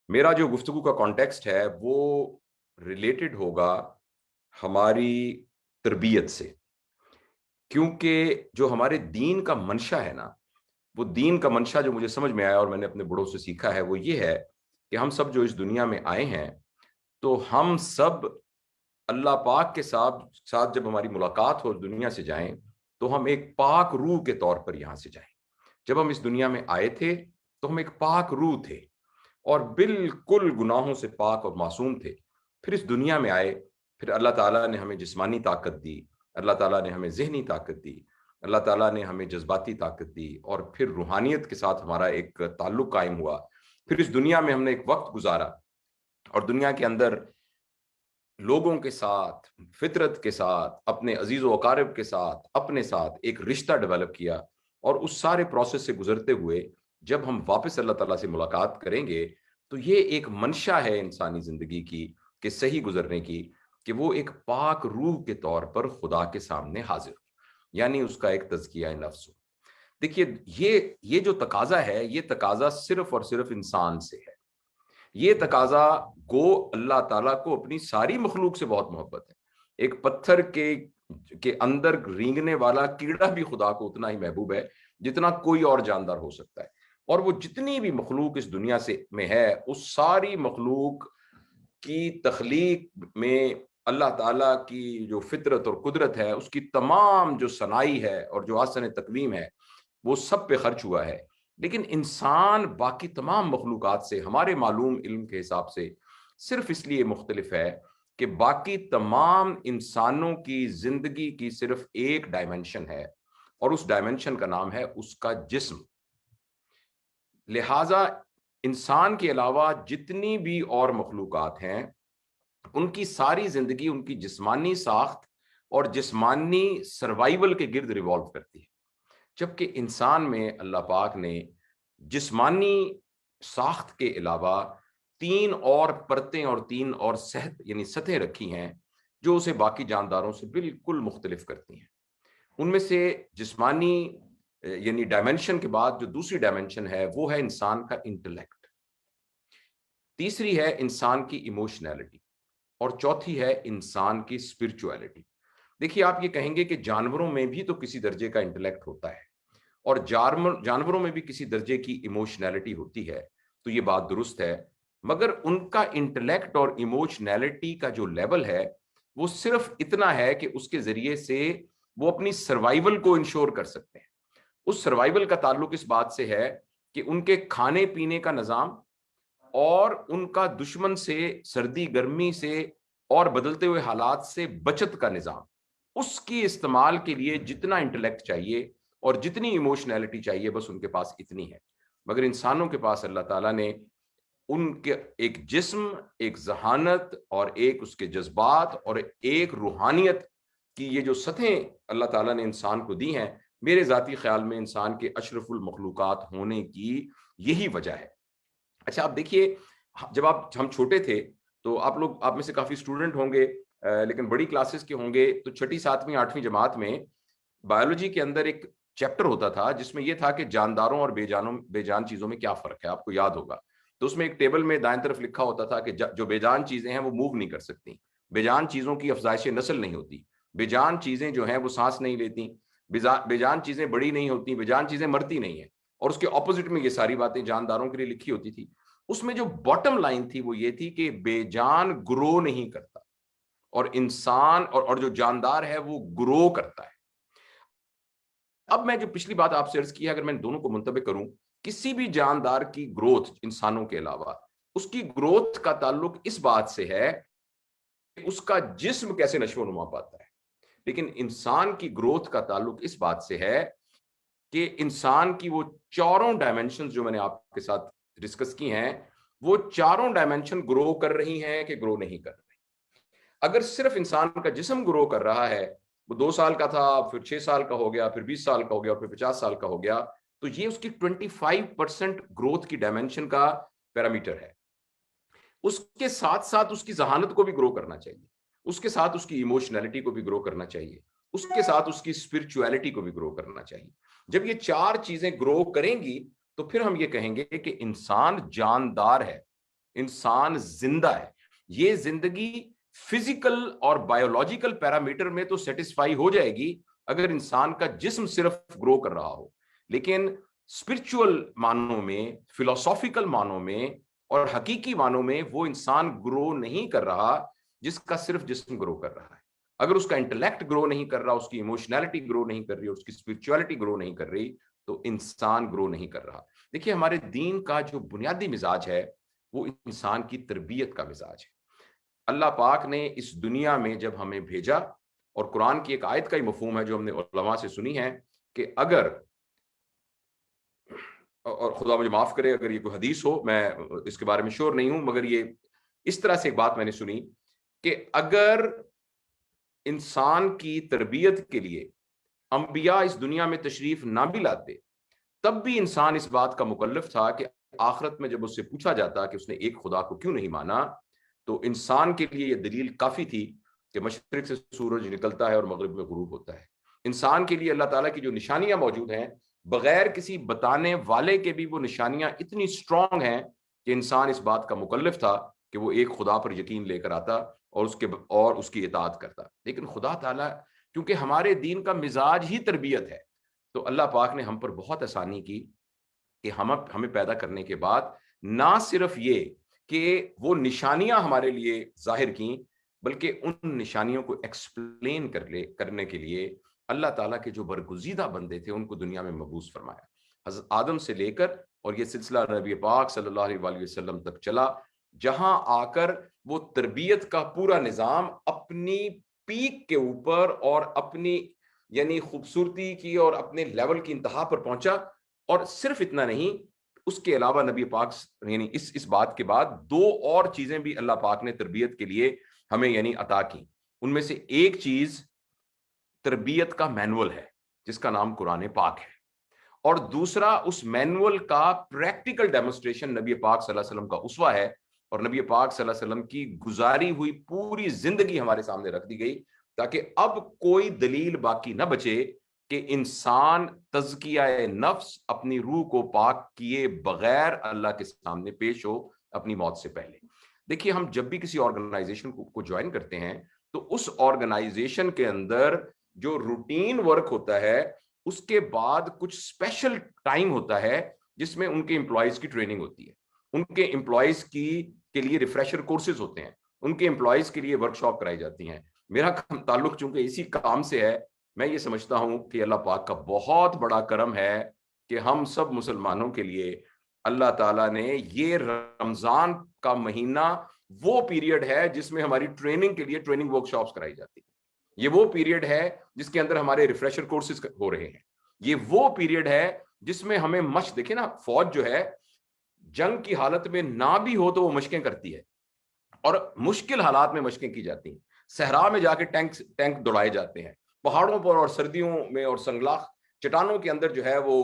میرا جو گفتگو کا کانٹیکسٹ ہے وہ ریلیٹڈ ہوگا ہماری تربیت سے، کیونکہ جو ہمارے دین کا منشا ہے نا، وہ دین کا منشا جو مجھے سمجھ میں آیا اور میں نے اپنے بڑوں سے سیکھا ہے وہ یہ ہے کہ ہم سب جو اس دنیا میں آئے ہیں تو ہم سب اللہ پاک کے ساتھ جب ہماری ملاقات ہو دنیا سے جائیں تو ہم ایک پاک روح کے طور پر یہاں سے جائیں۔ جب ہم اس دنیا میں آئے تھے تو ہم ایک پاک روح تھے اور بالکل گناہوں سے پاک اور معصوم تھے۔ پھر اس دنیا میں آئے، پھر اللہ تعالیٰ نے ہمیں جسمانی طاقت دی، اللہ تعالیٰ نے ہمیں ذہنی طاقت دی، اللہ تعالیٰ نے ہمیں جذباتی طاقت دی، اور پھر روحانیت کے ساتھ ہمارا ایک تعلق قائم ہوا۔ پھر اس دنیا میں ہم نے ایک وقت گزارا اور دنیا کے اندر لوگوں کے ساتھ، فطرت کے ساتھ، اپنے عزیز و اقارب کے ساتھ، اپنے ساتھ ایک رشتہ ڈیولپ کیا، اور اس سارے پروسیس سے گزرتے ہوئے جب ہم واپس اللہ تعالیٰ سے ملاقات کریں گے تو یہ ایک منشا ہے انسانی زندگی کی کہ صحیح گزرنے کی، کہ وہ ایک پاک روح کے طور پر خدا کے سامنے حاضر ہو، یعنی اس کا ایک تزکیہ نفس ہو۔ دیکھیے، یہ جو تقاضا ہے، یہ تقاضا صرف اور صرف انسان سے ہے۔ یہ تقاضا گو اللہ تعالیٰ کو اپنی ساری مخلوق سے بہت محبت ہے۔ ایک پتھر کے اندر رینگنے والا کیڑا بھی خدا کو اتنا ہی محبوب ہے جتنا کوئی اور جاندار ہو سکتا ہے، اور وہ جتنی بھی مخلوق اس دنیا میں ہے، اس ساری مخلوق کی تخلیق میں اللہ تعالیٰ کی جو فطرت اور قدرت ہے، اس کی تمام جو صنائی ہے اور جو آسن تقویم ہے، وہ سب پہ خرچ ہوا ہے۔ لیکن انسان باقی تمام مخلوقات سے ہمارے معلوم علم کے حساب سے صرف اس لیے مختلف ہے کہ باقی تمام انسانوں کی زندگی کی صرف ایک ڈائمنشن ہے، اور اس ڈائمنشن کا نام ہے اس کا جسم۔ لہٰذا انسان کے علاوہ جتنی بھی اور مخلوقات ہیں، ان کی ساری زندگی ان کی جسمانی ساخت اور جسمانی سروائیول کے گرد ریوالو کرتی ہے، جبکہ انسان میں اللہ پاک نے جسمانی ساخت کے علاوہ 3 اور پرتیں اور 3 اور سطحیں رکھی ہیں جو اسے باقی جانداروں سے بالکل مختلف کرتی ہیں۔ ان میں سے جسمانی یعنی ڈائمنشن کے بعد جو دوسری ڈائمنشن ہے وہ ہے انسان کا انٹلیکٹ، تیسری ہے انسان کی ایموشنالٹی، اور چوتھی ہے انسان کی اسپرچولیٹی۔ دیکھیے، آپ یہ کہیں گے کہ جانوروں میں بھی تو کسی درجے کا انٹلیکٹ ہوتا ہے اور جانوروں میں بھی کسی درجے کی ایموشنالٹی ہوتی ہے، تو یہ بات درست ہے، مگر ان کا انٹلیکٹ اور ایموشنالٹی کا جو لیول ہے وہ صرف اتنا ہے کہ اس کے ذریعے سے وہ اپنی سروائیول کو انشور کر سکتے ہیں۔ اس سروائیول کا تعلق اس بات سے ہے کہ ان کے کھانے پینے کا نظام اور ان کا دشمن سے، سردی گرمی سے اور بدلتے ہوئے حالات سے بچت کا نظام، اس کی استعمال کے لیے جتنا انٹلیکٹ چاہیے اور جتنی ایموشنالٹی چاہیے، بس ان کے پاس اتنی ہے۔ مگر انسانوں کے پاس اللہ تعالیٰ نے ان کے ایک جسم، ایک ذہانت اور ایک اس کے جذبات اور ایک روحانیت کی یہ جو سطحیں اللہ تعالیٰ نے انسان کو دی ہیں، میرے ذاتی خیال میں انسان کے اشرف المخلوقات ہونے کی یہی وجہ ہے۔ اچھا، آپ دیکھیے، جب ہم چھوٹے تھے تو آپ میں سے کافی اسٹوڈنٹ ہوں گے، لیکن بڑی کلاسز کے ہوں گے، تو 6ٹھی 7ویں 8ویں جماعت میں بایولوجی کے اندر ایک چیپٹر ہوتا تھا جس میں یہ تھا کہ جانداروں اور بے جان چیزوں میں کیا فرق ہے، آپ کو یاد ہوگا۔ تو اس میں ایک ٹیبل میں دائیں طرف لکھا ہوتا تھا کہ جو بے جان چیزیں ہیں وہ موو نہیں کر سکتی، بے جان چیزوں کی افزائش نسل نہیں ہوتی، بے جان چیزیں جو ہیں وہ سانس نہیں لیتی، بے جان چیزیں بڑی نہیں ہوتی، بے جان چیزیں مرتی نہیں ہیں، اور اس کے اپوزٹ میں یہ ساری باتیں جانداروں کے لیے لکھی ہوتی تھی۔ اس میں جو باٹم لائن تھی وہ یہ تھی کہ بے جان گرو نہیں کرتا، اور انسان اور جو جاندار ہے وہ گرو کرتا ہے۔ اب میں جو پچھلی بات آپ سے عرض کی ہے، اگر میں دونوں کو منطبق کروں، کسی بھی جاندار کی گروتھ انسانوں کے علاوہ، اس کی گروتھ کا تعلق اس بات سے ہے کہ اس کا جسم کیسے نشو و نما پاتا ہے، لیکن انسان کی گروتھ کا تعلق اس بات سے ہے کہ انسان کی وہ چاروں ڈائمنشنز جو میں نے آپ کے ساتھ ڈسکس کی ہیں، وہ چاروں ڈائمنشن گرو کر رہی ہیں کہ گرو نہیں کر رہی۔ اگر صرف انسان کا جسم گرو کر رہا ہے، وہ 2 سال کا تھا، پھر 6 سال کا ہو گیا، پھر 20 سال کا ہو گیا، پھر 50 سال کا ہو گیا، تو یہ اس کی 25% گروتھ کی ڈائمنشن کا پیرامیٹر ہے۔ اس کے ساتھ ساتھ اس کی ذہانت کو بھی گرو کرنا چاہیے، اس کے ساتھ اس کی ایموشنالٹی کو بھی گرو کرنا چاہیے، اس کے ساتھ اس کی اسپرچولیٹی کو بھی گرو کرنا چاہیے۔ جب یہ 4 چیزیں گرو کریں گی تو پھر ہم یہ کہیں گے کہ انسان جاندار ہے، انسان زندہ ہے. یہ زندگی فزیکل اور بایولوجیکل پیرامیٹر میں تو سیٹسفائی ہو جائے گی اگر انسان کا جسم صرف گرو کر رہا ہو، لیکن اسپرچول معنوں میں، فلاسافیکل معنوں میں اور حقیقی معنوں میں وہ انسان گرو نہیں کر رہا جس کا صرف جسم گرو کر رہا ہے. اگر اس کا انٹلیکٹ گرو نہیں کر رہا، اس کی ایموشنالٹی گرو نہیں کر رہی، اس کی اسپرچولیٹی گرو نہیں کر رہی، تو انسان گرو نہیں کر رہا. دیکھیے ہمارے دین کا جو بنیادی مزاج ہے وہ انسان کی تربیت کا مزاج ہے. اللہ پاک نے اس دنیا میں جب ہمیں بھیجا، اور قرآن کی ایک آیت کا ہی مفہوم ہے جو ہم نے علماء سے سنی ہے کہ اگر، اور خدا مجھے معاف کرے اگر یہ کوئی حدیث ہو، میں اس کے بارے میں شور نہیں ہوں، مگر یہ اس طرح سے ایک بات میں نے سنی کہ اگر انسان کی تربیت کے لیے انبیاء اس دنیا میں تشریف نہ بھی لاتے، تب بھی انسان اس بات کا مکلف تھا کہ آخرت میں جب اس سے پوچھا جاتا کہ اس نے ایک خدا کو کیوں نہیں مانا، تو انسان کے لیے یہ دلیل کافی تھی کہ مشرق سے سورج نکلتا ہے اور مغرب میں غروب ہوتا ہے. انسان کے لیے اللہ تعالیٰ کی جو نشانیاں موجود ہیں، بغیر کسی بتانے والے کے بھی وہ نشانیاں اتنی سٹرونگ ہیں کہ انسان اس بات کا مکلف تھا کہ وہ ایک خدا پر یقین لے کر آتا اور اس کی اطاعت کرتا. لیکن خدا تعالیٰ کیونکہ ہمارے دین کا مزاج ہی تربیت ہے، تو اللہ پاک نے ہم پر بہت آسانی کی کہ ہمیں پیدا کرنے کے بعد نہ صرف یہ کہ وہ نشانیاں ہمارے لیے ظاہر کیں، بلکہ ان نشانیوں کو ایکسپلین کرنے کے لیے اللہ تعالیٰ کے جو برگزیدہ بندے تھے ان کو دنیا میں مبعوث فرمایا. حضرت آدم سے لے کر اور یہ سلسلہ نبی پاک صلی اللہ علیہ وسلم تک چلا، جہاں آ کر وہ تربیت کا پورا نظام اپنی پیک کے اوپر اور اپنی یعنی خوبصورتی کی اور اپنے لیول کی انتہا پر پہنچا. اور صرف اتنا نہیں، اس کے علاوہ نبی پاک یعنی اس بات کے بعد دو اور چیزیں بھی اللہ پاک نے تربیت کے لیے ہمیں یعنی عطا کی. ان میں سے ایک چیز تربیت کا مینول ہے جس کا نام قرآن پاک ہے، اور دوسرا اس مینول کا پریکٹیکل ڈیمونسٹریشن نبی پاک صلی اللہ علیہ وسلم کا اسوہ ہے، اور نبی پاک صلی اللہ علیہ وسلم کی گزاری ہوئی پوری زندگی ہمارے سامنے رکھ دی گئی، تاکہ اب کوئی دلیل باقی نہ بچے کہ انسان تزکیہ نفس اپنی روح کو پاک کیے بغیر اللہ کے سامنے پیش ہو اپنی موت سے پہلے. دیکھیے ہم جب بھی کسی آرگنائزیشن کو جوائن کرتے ہیں تو اس آرگنائزیشن کے اندر جو روٹین ورک ہوتا ہے اس کے بعد کچھ اسپیشل ٹائم ہوتا ہے جس میں ان کے امپلائیز کی ٹریننگ ہوتی ہے، ان کے امپلائیز کے لیے ریفریشر کورسز ہوتے ہیں، ان کے امپلائیز کے لیے ورکشاپ کرائی جاتی ہیں. میرا تعلق چونکہ اسی کام سے ہے، میں یہ سمجھتا ہوں کہ اللہ پاک کا بہت بڑا کرم ہے کہ ہم سب مسلمانوں کے لیے اللہ تعالیٰ نے یہ رمضان کا مہینہ وہ پیریڈ ہے جس میں ہماری ٹریننگ کے لیے ٹریننگ ورکشاپس کرائی جاتی ہیں. یہ وہ پیریڈ ہے جس کے اندر ہمارے ریفریشر کورسز ہو رہے ہیں. یہ وہ پیریڈ ہے جس میں ہمیں مشق، دیکھیں نا، فوج جو ہے جنگ کی حالت میں نہ بھی ہو تو وہ مشقیں کرتی ہے، اور مشکل حالات میں مشقیں کی جاتی ہیں. صحرا میں جا کے ٹینک دوڑائے جاتے ہیں، پہاڑوں پر اور سردیوں میں اور سنگلاخ چٹانوں کے اندر جو ہے وہ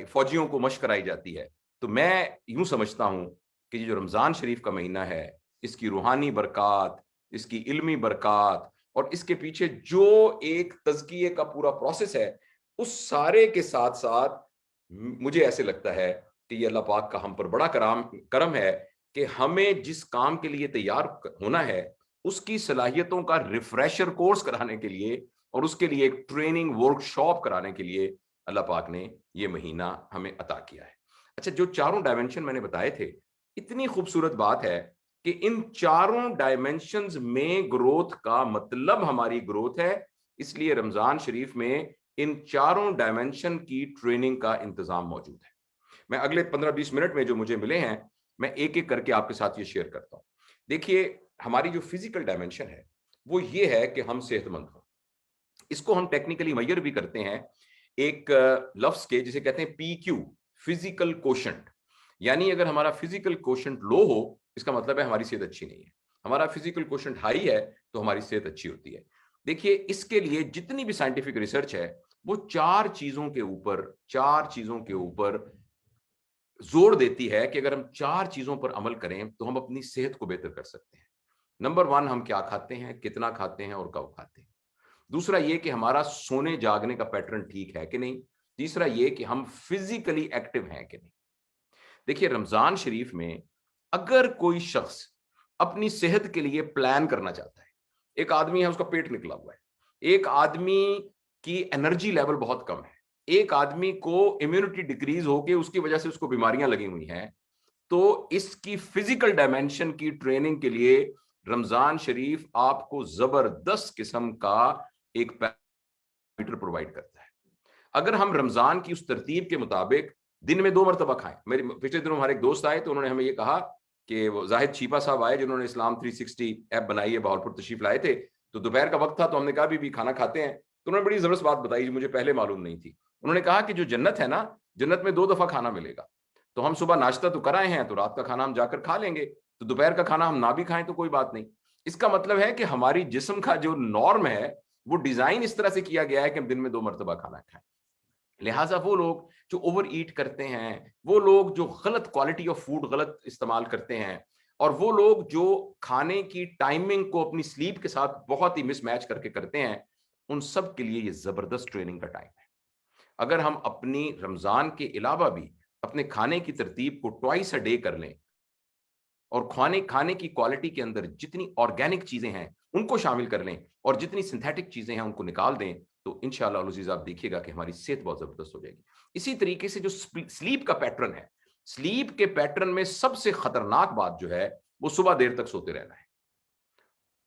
فوجیوں کو مشق کرائی جاتی ہے. تو میں یوں سمجھتا ہوں کہ یہ جو رمضان شریف کا مہینہ ہے، اس کی روحانی برکات، اس کی علمی برکات اور اس کے پیچھے جو ایک تزکیے کا پورا پروسیس ہے، اس سارے کے ساتھ ساتھ مجھے ایسے لگتا ہے کہ یہ اللہ پاک کا ہم پر بڑا کرم ہے کہ ہمیں جس کام کے لیے تیار ہونا ہے اس کی صلاحیتوں کا ریفریشر کورس کرانے کے لیے اور اس کے لیے ایک ٹریننگ ورک شاپ کرانے کے لیے اللہ پاک نے یہ مہینہ ہمیں عطا کیا ہے. اچھا، جو چاروں ڈائمنشن میں نے بتائے تھے، اتنی خوبصورت بات ہے کہ ان چاروں ڈائمنشنز میں گروتھ کا مطلب ہماری گروتھ ہے. اس لیے رمضان شریف میں ان چاروں ڈائمنشن کی ٹریننگ کا انتظام موجود ہے. میں اگلے 15-20 منٹ میں جو مجھے ملے ہیں میں ایک ایک کر کے آپ کے ساتھ یہ شیئر کرتا ہوں. دیکھیے ہماری جو فزیکل ڈائمنشن ہے وہ یہ ہے کہ ہم صحت مند ہوں. اس کو ہم ٹیکنیکلی میئر بھی کرتے ہیں ایک لفظ کے جسے کہتے ہیں پی کیو، فزیکل کوشنٹ. یعنی اگر ہمارا فزیکل کوشنٹ لو ہو اس کا مطلب ہے ہماری صحت اچھی نہیں ہے. ہمارا فزیکل کوشنٹ ہائی ہے تو ہماری صحت اچھی ہوتی ہے. دیکھیے اس کے لیے جتنی بھی سائنٹیفک ریسرچ ہے وہ چار چیزوں کے اوپر زور دیتی ہے کہ اگر ہم چار چیزوں پر عمل کریں تو ہم اپنی صحت کو بہتر کر سکتے ہیں. نمبر 1، ہم کیا کھاتے ہیں، کتنا کھاتے ہیں اور کب کھاتے ہیں. دوسرا یہ کہ ہمارا سونے جاگنے کا پیٹرن ٹھیک ہے کہ نہیں. تیسرا یہ کہ ہم فزیکلی ایکٹیو ہیں کہ نہیں. دیکھیے رمضان شریف میں اگر کوئی شخص اپنی صحت کے لیے پلان کرنا چاہتا ہے، ایک آدمی ہے اس کا پیٹ نکلا ہوا ہے، ایک آدمی کی انرجی لیول بہت کم ہے، ایک آدمی کو امیونٹی ڈکریز ہو کے اس کی وجہ سے اس کو بیماریاں لگی ہوئی ہیں، تو اس کی فزیکل ڈائمینشن کی ٹریننگ کے لیے رمضان شریف آپ کو زبردست قسم کا ایک پیرامیٹر پرووائڈ کرتا ہے۔ اگر ہم رمضان کی اس ترتیب کے مطابق دن میں 2 مرتبہ کھائیں، میرے پچھلے دنوں ہمارے ایک دوست آئے تو انہوں نے ہمیں یہ کہا کہ وہ زاہد چھیپا صاحب آئے جنہوں نے اسلام 360 ایپ بنائی ہے، بہاولپور تشریف لائے تھے، تو دوپہر کا وقت تھا تو ہم نے کہا بھی کھانا کھاتے ہیں، تو انہوں نے بڑی زبردست بات بتائی جو مجھے پہلے معلوم نہیں تھی۔ انہوں نے کہا کہ جو جنت ہے نا، جنت میں 2 دفعہ کھانا ملے گا، تو ہم صبح ناشتہ تو کرائے ہیں تو رات کا کھانا ہم جا کر کھا لیں گے، تو دوپہر کا کھانا ہم نہ بھی کھائیں تو کوئی بات نہیں۔ اس کا مطلب ہے کہ ہماری جسم کا جو نارم ہے وہ ڈیزائن اس طرح سے کیا گیا ہے کہ ہم دن میں 2 مرتبہ کھانا کھائیں۔ لہٰذا وہ لوگ جو اوور ایٹ کرتے ہیں، وہ لوگ جو غلط کوالٹی آف فوڈ غلط استعمال کرتے ہیں، اور وہ لوگ جو کھانے کی ٹائمنگ کو اپنی سلیپ کے ساتھ بہت ہی مس میچ کر کے کرتے ہیں، ان سب کے لیے یہ زبردست ٹریننگ کا ٹائم ہے۔ اگر ہم اپنی رمضان کے علاوہ بھی اپنے کھانے کی ترتیب کو ٹوائس اے ڈے کر لیں اور کھانے کی کوالٹی کے اندر جتنی آرگینک چیزیں ہیں ان کو شامل کر لیں اور جتنی سنتھیٹک چیزیں ہیں ان کو نکال دیں، تو انشاءاللہ العزیز آپ دیکھیے گا کہ ہماری صحت بہت زبردست ہو جائے گی۔ اسی طریقے سے جو سلیپ کا پیٹرن ہے، سلیپ کے پیٹرن میں سب سے خطرناک بات جو ہے وہ صبح دیر تک سوتے رہنا ہے،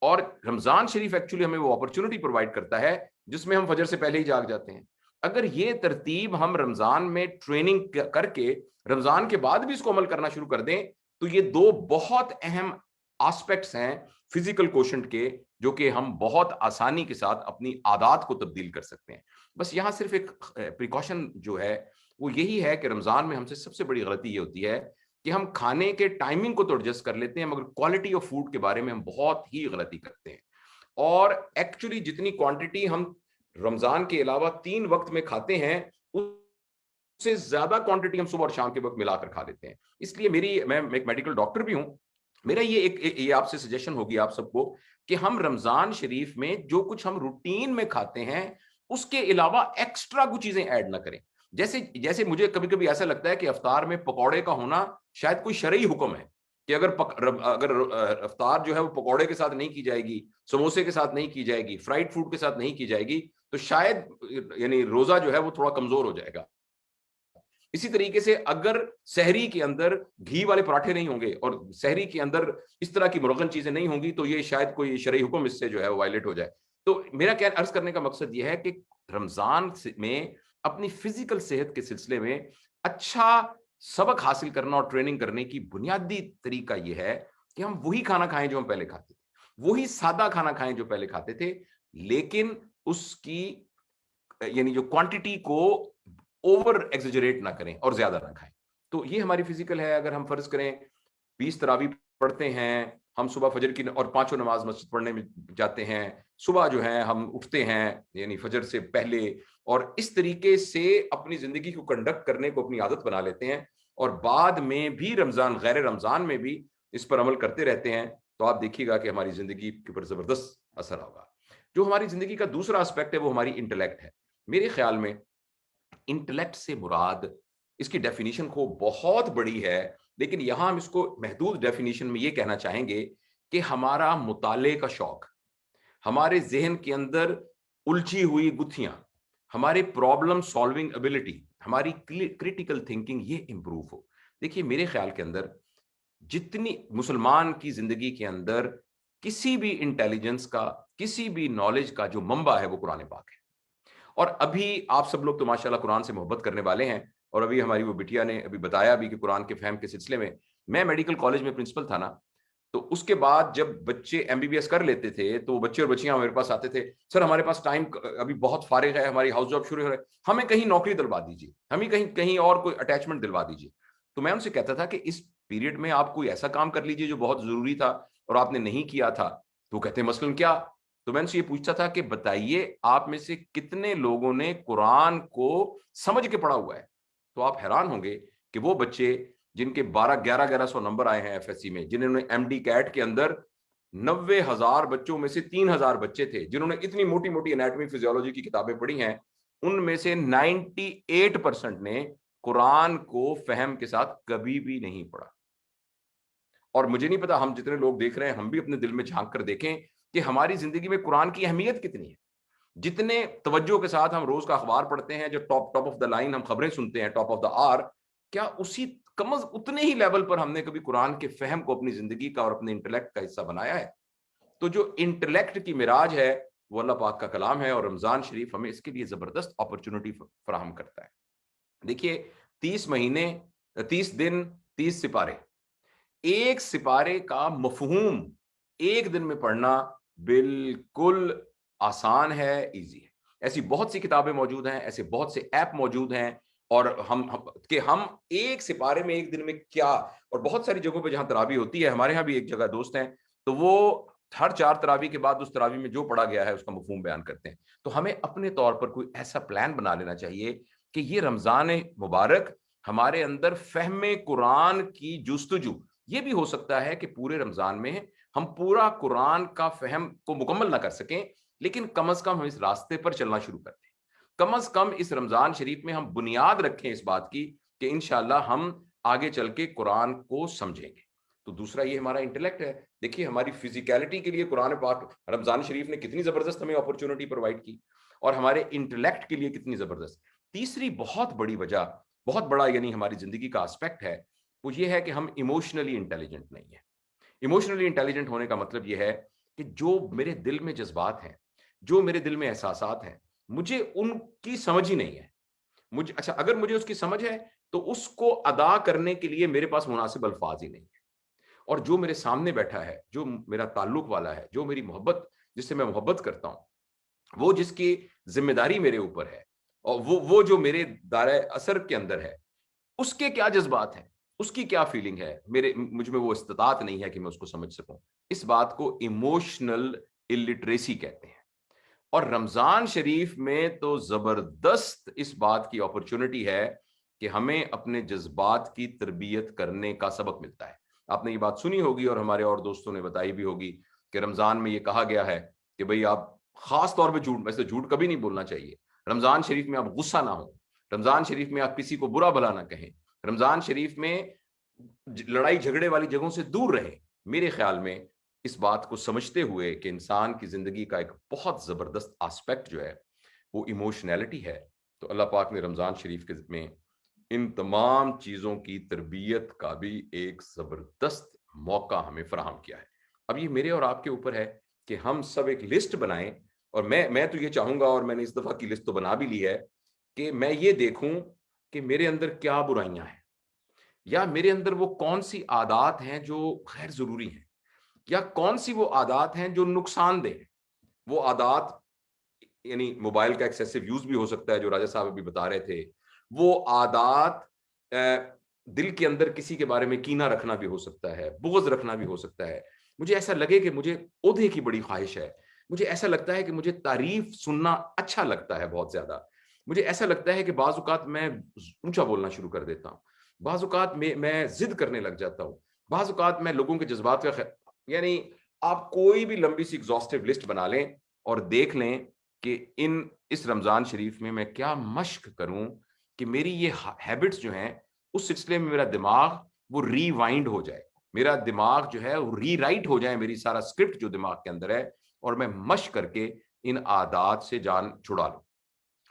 اور رمضان شریف ایکچولی ہمیں وہ اپرچونٹی پرووائڈ کرتا ہے جس میں ہم فجر سے پہلے ہی جاگ جاتے ہیں۔ اگر یہ ترتیب ہم رمضان میں ٹریننگ کر کے رمضان کے بعد بھی اس کو عمل کرنا شروع کر دیں، تو یہ 2 بہت اہم آسپیکٹس ہیں فزیکل کوشنٹ کے، جو کہ ہم بہت آسانی کے ساتھ اپنی عادات کو تبدیل کر سکتے ہیں۔ بس یہاں صرف ایک پریکاشن جو ہے وہ یہی ہے کہ رمضان میں ہم سے سب سے بڑی غلطی یہ ہوتی ہے کہ ہم کھانے کے ٹائمنگ کو تو ایڈجسٹ کر لیتے ہیں، مگر کوالٹی آف فوڈ کے بارے میں ہم بہت ہی غلطی کرتے ہیں۔ اور ایکچولی جتنی کوانٹٹی ہم رمضان کے علاوہ 3 وقت میں کھاتے ہیں، اس سے زیادہ کوانٹٹی ہم صبح اور شام کے وقت ملا کر کھا لیتے ہیں۔ اس لیے میں ایک میڈیکل ڈاکٹر بھی ہوں، میرا یہ آپ سے سجیشن ہوگی آپ سب کو کہ ہم رمضان شریف میں جو کچھ ہم روٹین میں کھاتے ہیں اس کے علاوہ ایکسٹرا کچھ چیزیں ایڈ نہ کریں۔ جیسے مجھے کبھی کبھی ایسا لگتا ہے کہ افطار میں پکوڑے کا ہونا شاید کوئی شرعی حکم ہے کہ اگر افطار جو ہے وہ پکوڑے کے ساتھ نہیں کی جائے گی، سموسے کے ساتھ نہیں کی جائے گی، فرائڈ فوڈ کے ساتھ نہیں کی جائے گی، تو شاید یعنی روزہ جو ہے وہ تھوڑا کمزور ہو جائے گا۔ اسی طریقے سے اگر سحری کے اندر گھی والے پراٹھے نہیں ہوں گے اور سحری کے اندر اس طرح کی مرغن چیزیں نہیں ہوں گی، تو یہ شاید کوئی شرعی حکم اس سے جو ہے وہ وائلیٹ ہو جائے۔ تو میرا کیا عرض کرنے کا مقصد یہ ہے کہ رمضان میں اپنی فزیکل صحت کے سلسلے میں اچھا سبق حاصل کرنا اور ٹریننگ کرنے کی بنیادی طریقہ یہ ہے کہ ہم وہی کھانا کھائیں جو ہم پہلے کھاتے تھے، وہی سادہ کھانا کھائیں جو پہلے کھاتے تھے، لیکن اس کی یعنی جو کوانٹٹی کو اوور ایگزیجریٹ نہ کریں اور زیادہ نہ کھائیں۔ تو یہ ہماری فزیکل ہے۔ اگر ہم فرض کریں 20 تراویح پڑھتے ہیں، ہم صبح فجر کی اور 5 نماز مسجد پڑھنے میں جاتے ہیں، صبح جو ہے ہم اٹھتے ہیں یعنی فجر سے پہلے، اور اس طریقے سے اپنی زندگی کو کنڈکٹ کرنے کو اپنی عادت بنا لیتے ہیں، اور بعد میں بھی رمضان غیر رمضان میں بھی اس پر عمل کرتے رہتے ہیں، تو آپ دیکھیے گا کہ ہماری زندگی کے اوپر زبردست اثر ہوگا۔ جو ہماری زندگی کا دوسرا اسپیکٹ ہے وہ ہماری انٹلیکٹ ہے۔ میرے خیال میں انٹلیکٹ سے مراد، اس کی ڈیفینیشن کو بہت بڑی ہے، لیکن یہاں ہم اس کو محدود ڈیفینیشن میں یہ کہنا چاہیں گے کہ ہمارا مطالعے کا شوق، ہمارے ذہن کے اندر الجھی ہوئی گتھیاں، ہمارے پرابلم سالونگ ایبلٹی، ہماری کریٹیکل تھنکنگ یہ امپروو ہو۔ دیکھیے میرے خیال کے اندر جتنی مسلمان کی زندگی کے اندر کسی بھی انٹیلیجنس کا، کسی بھی نالج کا جو منبع ہے وہ قرآن پاک ہے۔ اور ابھی آپ سب لوگ تو ماشاءاللہ قرآن سے محبت کرنے والے ہیں، اور ابھی ہماری وہ بٹیا نے ابھی بتایا بھی کہ قرآن کے فہم کے سلسلے میں میڈیکل کالج میں پرنسپل تھا نا، تو اس کے بعد جب بچے MBBS کر لیتے تھے تو بچے اور بچیاں میرے پاس آتے تھے، سر ہمارے پاس ٹائم ابھی بہت فارغ ہے، ہماری ہاؤس جاب شروع ہو رہا ہے، ہمیں کہیں نوکری دلوا دیجیے، ہمیں کہیں اور کوئی اٹیچمنٹ دلوا دیجیے۔ تو میں ان سے کہتا تھا کہ اس پیریڈ میں آپ کوئی ایسا کام کر لیجیے جو بہت ضروری تھا اور آپ نے نہیں کیا تھا۔ تو کہتے ہیں مثلاً کیا؟ تو میں ان سے یہ پوچھتا تھا کہ بتائیے آپ میں سے کتنے لوگوں نے قرآن کو سمجھ کے پڑھا ہوا ہے؟ تو آپ حیران ہوں گے کہ وہ بچے جن کے 1100 نمبر آئے ہیں FSC میں، جنہوں نے MD کیٹ کے اندر 90,000 بچوں میں سے 3,000 بچے تھے جنہوں نے اتنی موٹی موٹی انیٹمی فزیولوجی کی کتابیں پڑھی ہیں، ان میں سے 98% نے قرآن کو فہم کے ساتھ کبھی بھی نہیں پڑھا۔ اور مجھے نہیں پتا ہم جتنے لوگ دیکھ رہے ہیں ہم بھی اپنے دل میں جھانک کر دیکھیں کہ ہماری زندگی میں قرآن کی اہمیت کتنی ہے. جتنے توجہ کے ساتھ ہم روز کا اخبار پڑھتے ہیں, جو ٹاپ آف دا لائن ہم خبریں سنتے ہیں, ٹاپ آف دا آر, کیا اسی کم از اتنے ہی لیول پر ہم نے کبھی قرآن کے فہم کو اپنی زندگی کا اور اپنے انٹلیکٹ کا حصہ بنایا ہے؟ تو جو انٹلیکٹ کی معراج ہے وہ اللہ پاک کا کلام ہے, اور رمضان شریف ہمیں اس کے لیے زبردست اپرچونٹی فراہم کرتا ہے. دیکھیے 30 مہینے, 30 دن, 30 سپارے, ایک سپارے کا مفہوم ایک دن میں پڑھنا بالکل آسان ہے, ایزی ہے. ایسی بہت سی کتابیں موجود ہیں, ایسے بہت سے ایپ موجود ہیں, اور ہم ایک سپارے میں ایک دن میں کیا, اور بہت ساری جگہوں پہ جہاں تراویح ہوتی ہے, ہمارے ہاں بھی ایک جگہ دوست ہیں تو وہ ہر 4 تراویح کے بعد اس تراویح میں جو پڑھا گیا ہے اس کا مفہوم بیان کرتے ہیں. تو ہمیں اپنے طور پر کوئی ایسا پلان بنا لینا چاہیے کہ یہ رمضان مبارک ہمارے اندر فہم قرآن کی جستجو, یہ بھی ہو سکتا ہے کہ پورے رمضان میں ہم پورا قرآن کا فہم کو مکمل نہ کر سکیں, لیکن کم از کم ہم اس راستے پر چلنا شروع کر دیں. کم از کم اس رمضان شریف میں ہم بنیاد رکھیں اس بات کی کہ انشاءاللہ ہم آگے چل کے قرآن کو سمجھیں گے. تو دوسرا یہ ہمارا انٹلیکٹ ہے. دیکھیے ہماری فزیکلٹی کے لیے قرآن پاک رمضان شریف نے کتنی زبردست ہمیں اپرچونٹی پرووائڈ کی, اور ہمارے انٹلیکٹ کے لیے کتنی زبردست. تیسری بہت بڑی وجہ, بہت بڑا یعنی ہماری زندگی کا اسپیکٹ ہے, وہ یہ ہے کہ ہم ایموشنلی انٹیلیجنٹ نہیں ہیں. ایموشنلی انٹیلیجنٹ ہونے کا مطلب یہ ہے کہ جو میرے دل میں جذبات ہیں, جو میرے دل میں احساسات ہیں, مجھے ان کی سمجھ ہی نہیں ہے. اچھا اگر مجھے اس کی سمجھ ہے تو اس کو ادا کرنے کے لیے میرے پاس مناسب الفاظ ہی نہیں ہے. اور جو میرے سامنے بیٹھا ہے, جو میرا تعلق والا ہے, جو میری محبت, جس سے میں محبت کرتا ہوں, وہ جس کی ذمہ داری میرے اوپر ہے, اور وہ جو میرے دائرہ اثر کے اندر ہے, اس کے کیا جذبات ہیں, اس کی کیا فیلنگ ہے, مجھ میں وہ استطاعت نہیں ہے کہ میں اس کو سمجھ سکوں. اس بات کو ایموشنل الٹریسی کہتے ہیں. اور رمضان شریف میں تو زبردست اس بات کی اپرچونٹی ہے کہ ہمیں اپنے جذبات کی تربیت کرنے کا سبق ملتا ہے. آپ نے یہ بات سنی ہوگی اور ہمارے اور دوستوں نے بتائی بھی ہوگی کہ رمضان میں یہ کہا گیا ہے کہ بھئی آپ خاص طور پہ ویسے جھوٹ کبھی نہیں بولنا چاہیے, رمضان شریف میں آپ غصہ نہ ہو, رمضان شریف میں آپ کسی کو برا بھلا نہ کہیں, رمضان شریف میں لڑائی جھگڑے والی جگہوں سے دور رہیں. میرے خیال میں اس بات کو سمجھتے ہوئے کہ انسان کی زندگی کا ایک بہت زبردست آسپیکٹ جو ہے وہ ایموشنالٹی ہے, تو اللہ پاک نے رمضان شریف کے میں ان تمام چیزوں کی تربیت کا بھی ایک زبردست موقع ہمیں فراہم کیا ہے. اب یہ میرے اور آپ کے اوپر ہے کہ ہم سب ایک لسٹ بنائیں, اور میں تو یہ چاہوں گا, اور میں نے اس دفعہ کی لسٹ تو بنا بھی لی ہے, کہ میں یہ دیکھوں کہ میرے اندر کیا برائیاں ہیں, یا میرے اندر وہ کون سی عادات ہیں جو غیر ضروری ہیں, یا کون سی وہ عادات ہیں جو نقصان دہ ہیں. وہ عادات یعنی موبائل کا ایکسیسو یوز بھی ہو سکتا ہے, جو راجہ صاحب ابھی بتا رہے تھے. وہ عادات دل کے اندر کسی کے بارے میں کینہ رکھنا بھی ہو سکتا ہے, بغض رکھنا بھی ہو سکتا ہے. مجھے ایسا لگے کہ مجھے عہدے کی بڑی خواہش ہے, مجھے ایسا لگتا ہے کہ مجھے تعریف سننا اچھا لگتا ہے بہت زیادہ, مجھے ایسا لگتا ہے کہ بعض اوقات میں اونچا بولنا شروع کر دیتا ہوں, بعض اوقات میں ضد کرنے لگ جاتا ہوں, بعض اوقات میں لوگوں کے جذبات کا یعنی آپ کوئی بھی لمبی سی ایگزاسٹیو لسٹ بنا لیں اور دیکھ لیں کہ اس رمضان شریف میں میں کیا مشق کروں کہ میری یہ ہیبٹس جو ہیں اس سلسلے میں میرا دماغ وہ ری وائنڈ ہو جائے, میرا دماغ جو ہے وہ ری رائٹ ہو جائے, میری سارا اسکرپٹ جو دماغ کے اندر ہے, اور میں مشق کر کے ان عادات سے جان چھڑا لوں.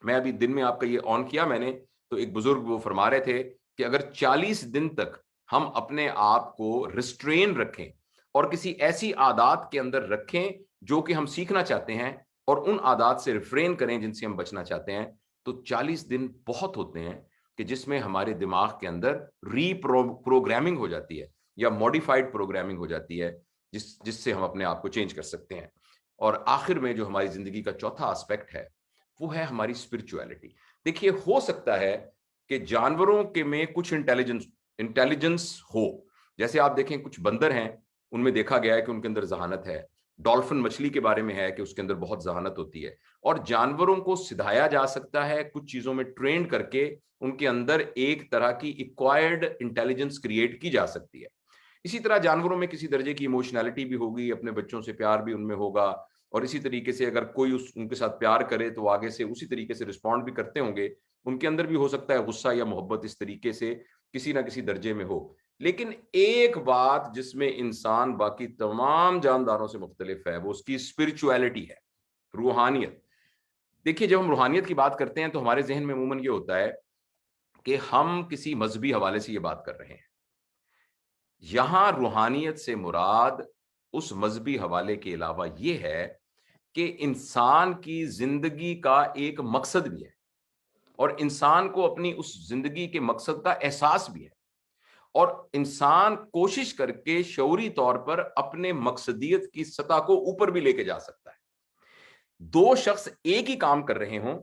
میں ابھی دن میں آپ کا یہ آن کیا میں نے, تو ایک بزرگ وہ فرما رہے تھے کہ اگر 40 دن تک ہم اپنے آپ کو ریسٹرین رکھیں اور کسی ایسی عادات کے اندر رکھیں جو کہ ہم سیکھنا چاہتے ہیں, اور ان عادات سے ریفرین کریں جن سے ہم بچنا چاہتے ہیں, تو 40 دن بہت ہوتے ہیں کہ جس میں ہمارے دماغ کے اندر ری پروگرامنگ ہو جاتی ہے, یا موڈیفائڈ پروگرامنگ ہو جاتی ہے, جس سے ہم اپنے آپ کو چینج کر سکتے ہیں. اور آخر میں جو ہماری زندگی کا چوتھا آسپیکٹ ہے وہ ہے ہماری اسپرچویلٹی. دیکھیے ہو سکتا ہے کہ جانوروں کے میں کچھ انٹیلیجنس ہو, جیسے آپ دیکھیں کچھ بندر ہیں, ان میں دیکھا گیا ہے کہ ان کے اندر ذہانت ہے. ڈالفن مچھلی کے بارے میں ہے کہ اس کے اندر بہت ذہانت ہوتی ہے, اور جانوروں کو سدھایا جا سکتا ہے کچھ چیزوں میں ٹرینڈ کر کے, ان کے اندر ایک طرح کی ایکوائرڈ انٹیلیجنس کریٹ کی جا سکتی ہے. اسی طرح جانوروں میں کسی درجے کی ایموشنالٹی بھی ہوگی, اپنے بچوں سے پیار بھی ان میں ہوگا, اور اسی طریقے سے اگر کوئی ان کے ساتھ پیار کرے تو آگے سے اسی طریقے سے رسپونڈ بھی کرتے ہوں گے. ان کے اندر بھی ہو سکتا ہے غصہ یا محبت اس طریقے سے کسی نہ کسی درجے میں ہو. لیکن ایک بات جس میں انسان باقی تمام جانداروں سے مختلف ہے وہ اس کی اسپرچویلٹی ہے، روحانیت. دیکھیے جب ہم روحانیت کی بات کرتے ہیں تو ہمارے ذہن میں عموماً یہ ہوتا ہے کہ ہم کسی مذہبی حوالے سے یہ بات کر رہے ہیں. یہاں روحانیت سے مراد اس مذہبی حوالے کے علاوہ یہ ہے کہ انسان کی زندگی کا ایک مقصد بھی ہے اور انسان کو اپنی اس زندگی کے مقصد کا احساس بھی ہے اور انسان کوشش کر کے شعوری طور پر اپنے مقصدیت کی سطح کو اوپر بھی لے کے جا سکتا ہے. دو شخص ایک ہی کام کر رہے ہوں،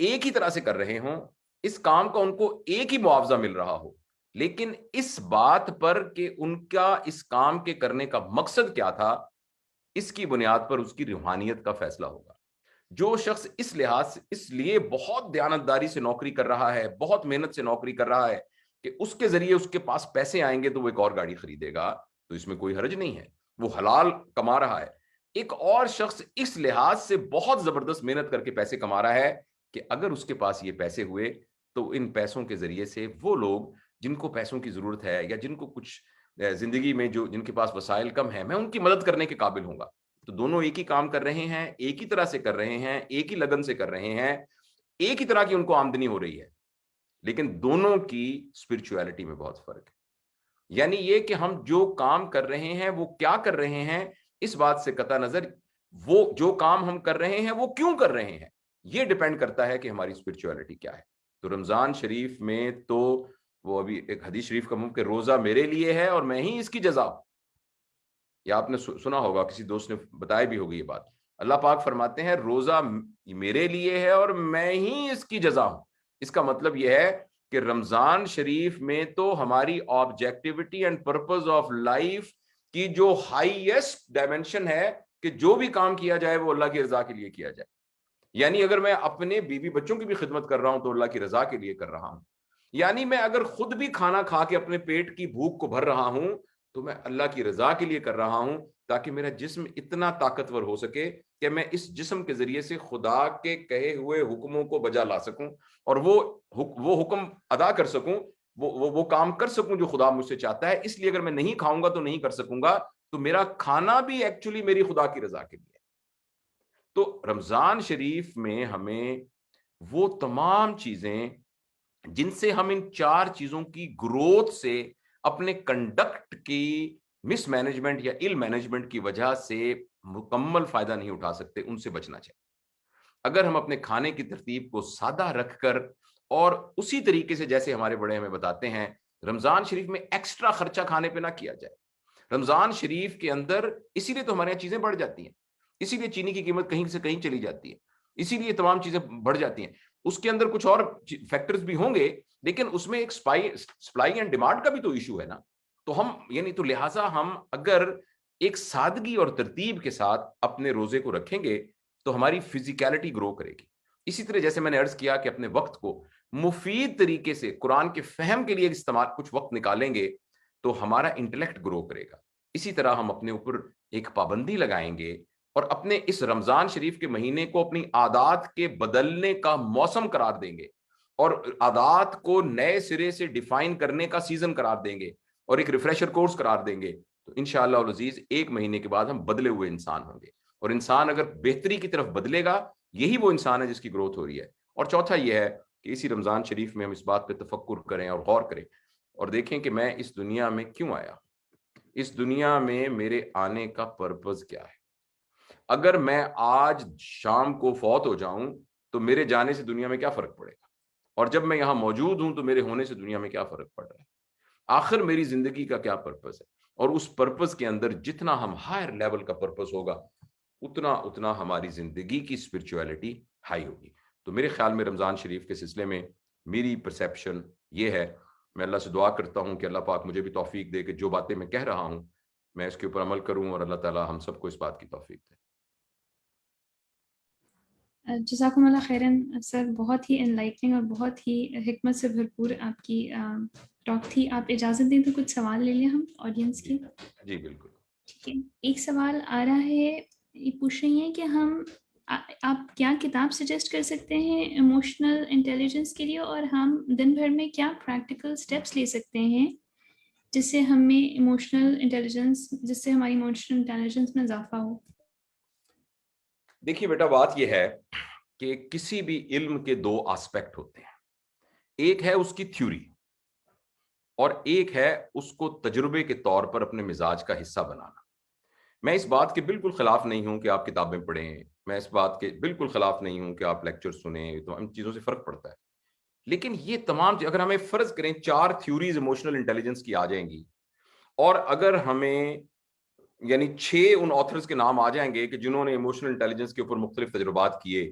ایک ہی طرح سے کر رہے ہوں، اس کام کا ان کو ایک ہی معاوضہ مل رہا ہو، لیکن اس بات پر کہ ان کا اس کام کے کرنے کا مقصد کیا تھا، اس کی بنیاد پر اس کی روحانیت کا فیصلہ ہوگا. جو شخص اس لحاظ سے اس لیے بہت دیانتداری سے نوکری کر رہا ہے، بہت محنت سے نوکری کر رہا ہے کہ اس کے ذریعے اس کے پاس پیسے آئیں گے تو وہ ایک اور گاڑی خریدے گا، تو اس میں کوئی حرج نہیں ہے، وہ حلال کما رہا ہے. ایک اور شخص اس لحاظ سے بہت زبردست محنت کر کے پیسے کما رہا ہے کہ اگر اس کے پاس یہ پیسے ہوئے تو ان پیسوں کے ذریعے سے وہ لوگ جن کو پیسوں کی ضرورت ہے یا جن کو کچھ زندگی میں جو جن کے پاس وسائل کم ہیں، میں ان کی مدد کرنے کے قابل ہوں گا. تو دونوں ایک ہی کام کر رہے ہیں، ایک ہی طرح سے کر رہے ہیں، ایک ہی لگن سے کر رہے ہیں، ایک ہی طرح کی ان کو آمدنی ہو رہی ہے، لیکن دونوں کی اسپرچویلٹی میں بہت فرق ہے. یعنی یہ کہ ہم جو کام کر رہے ہیں وہ کیا کر رہے ہیں، اس بات سے قطع نظر وہ جو کام ہم کر رہے ہیں وہ کیوں کر رہے ہیں، یہ ڈیپینڈ کرتا ہے کہ ہماری اسپرچویلٹی کیا ہے. تو رمضان شریف میں تو وہ ابھی ایک حدیث شریف کا مفہوم کہ روزہ میرے لیے ہے اور میں ہی اس کی جزا ہوں. یا آپ نے سنا ہوگا، کسی دوست نے بتایا بھی ہوگی یہ بات. اللہ پاک فرماتے ہیں روزہ میرے لیے ہے اور میں ہی اس کی جزا ہوں. اس کا مطلب یہ ہے کہ رمضان شریف میں تو ہماری objectivity and purpose of life کی جو ہائیسٹ ڈائمینشن ہے کہ جو بھی کام کیا جائے وہ اللہ کی رضا کے لیے کیا جائے. یعنی اگر میں اپنے بیوی بچوں کی بھی خدمت کر رہا ہوں تو اللہ کی رضا کے لیے کر رہا ہوں. یعنی میں اگر خود بھی کھانا کھا کے اپنے پیٹ کی بھوک کو بھر رہا ہوں تو میں اللہ کی رضا کے لیے کر رہا ہوں، تاکہ میرا جسم اتنا طاقتور ہو سکے کہ میں اس جسم کے ذریعے سے خدا کے کہے ہوئے حکموں کو بجا لا سکوں اور وہ حکم ادا کر سکوں، وہ کام کر سکوں جو خدا مجھ سے چاہتا ہے. اس لیے اگر میں نہیں کھاؤں گا تو نہیں کر سکوں گا، تو میرا کھانا بھی ایکچولی میری خدا کی رضا کے لیے. تو رمضان شریف میں ہمیں وہ تمام چیزیں جن سے ہم ان چار چیزوں کی گروتھ سے اپنے کنڈکٹ کی مس مینجمنٹ یا ایل مینجمنٹ کی وجہ سے مکمل فائدہ نہیں اٹھا سکتے، ان سے بچنا چاہیے. اگر ہم اپنے کھانے کی ترتیب کو سادہ رکھ کر اور اسی طریقے سے جیسے ہمارے بڑے ہمیں بتاتے ہیں، رمضان شریف میں ایکسٹرا خرچہ کھانے پہ نہ کیا جائے. رمضان شریف کے اندر اسی لیے تو ہمارے یہاں چیزیں بڑھ جاتی ہیں، اسی لیے چینی کی قیمت کہیں سے کہیں چلی جاتی ہے، اسی لیے تمام چیزیں بڑھ جاتی ہیں. اس کے اندر کچھ اور فیکٹرز بھی ہوں گے، لیکن اس میں ایک سپلائی اینڈ ڈیمانڈ کا بھی تو ایشو ہے نا. تو ہم تو لہٰذا ہم اگر ایک سادگی اور ترتیب کے ساتھ اپنے روزے کو رکھیں گے تو ہماری فزیکلٹی گرو کرے گی. اسی طرح جیسے میں نے عرض کیا کہ اپنے وقت کو مفید طریقے سے قرآن کے فہم کے لیے استعمال کچھ وقت نکالیں گے تو ہمارا انٹلیکٹ گرو کرے گا. اسی طرح ہم اپنے اوپر ایک پابندی لگائیں گے اور اپنے اس رمضان شریف کے مہینے کو اپنی عادات کے بدلنے کا موسم قرار دیں گے اور عادات کو نئے سرے سے ڈیفائن کرنے کا سیزن قرار دیں گے اور ایک ریفریشر کورس قرار دیں گے. تو انشاءاللہ العزیز ایک مہینے کے بعد ہم بدلے ہوئے انسان ہوں گے. اور انسان اگر بہتری کی طرف بدلے گا، یہی وہ انسان ہے جس کی گروتھ ہو رہی ہے. اور چوتھا یہ ہے کہ اسی رمضان شریف میں ہم اس بات پہ تفکر کریں اور غور کریں اور دیکھیں کہ میں اس دنیا میں کیوں آیا، اس دنیا میں میرے آنے کا پرپز کیا ہے. اگر میں آج شام کو فوت ہو جاؤں تو میرے جانے سے دنیا میں کیا فرق پڑے گا، اور جب میں یہاں موجود ہوں تو میرے ہونے سے دنیا میں کیا فرق پڑ رہا ہے. آخر میری زندگی کا کیا پرپز ہے، اور اس پرپز کے اندر جتنا ہم ہائر لیول کا پرپز ہوگا اتنا ہماری زندگی کی اسپرچویلٹی ہائی ہوگی. تو میرے خیال میں رمضان شریف کے سلسلے میں میری پرسیپشن یہ ہے. میں اللہ سے دعا کرتا ہوں کہ اللہ پاک مجھے بھی توفیق دے کہ جو باتیں میں کہہ رہا ہوں میں اس کے اوپر عمل کروں، اور اللہ تعالی ہم سب کو اس بات کی توفیق دے. جزاکم اللہ خیراً سر، بہت ہی انلائٹنگ اور بہت ہی حکمت سے بھرپور آپ کی ٹاک تھی. آپ اجازت دیں تو کچھ سوال لے لیں ہم آڈینس کی. جی بالکل. ٹھیک ہے، ایک سوال آ رہا ہے، یہ پوچھ رہی ہیں کہ آپ کیا کتاب سجیسٹ کر سکتے ہیں ایموشنل انٹیلیجنس کے لیے، اور ہم دن بھر میں کیا پریکٹیکل سٹیپس لے سکتے ہیں جس سے ہمیں ایموشنل انٹیلیجنس جس سے ہماری ایموشنل انٹیلیجنس میں اضافہ ہو؟ دیکھیے بیٹا، بات یہ ہے کہ کسی بھی علم کے دو آسپیکٹ ہوتے ہیں. ایک ہے اس کی تھیوری اور ایک ہے اس کو تجربے کے طور پر اپنے مزاج کا حصہ بنانا. میں اس بات کے بالکل خلاف نہیں ہوں کہ آپ کتابیں پڑھیں، میں اس بات کے بالکل خلاف نہیں ہوں کہ آپ لیکچر سنیں، تو ان چیزوں سے فرق پڑتا ہے. لیکن یہ تمام اگر ہمیں فرض کریں 4 تھیوریز ایموشنل انٹیلیجنس کی آ جائیں گی، اور اگر ہمیں یعنی 6 ان آتھرز کے نام آ جائیں گے کہ جنہوں نے ایموشنل انٹیلیجنس کے اوپر مختلف تجربات کیے،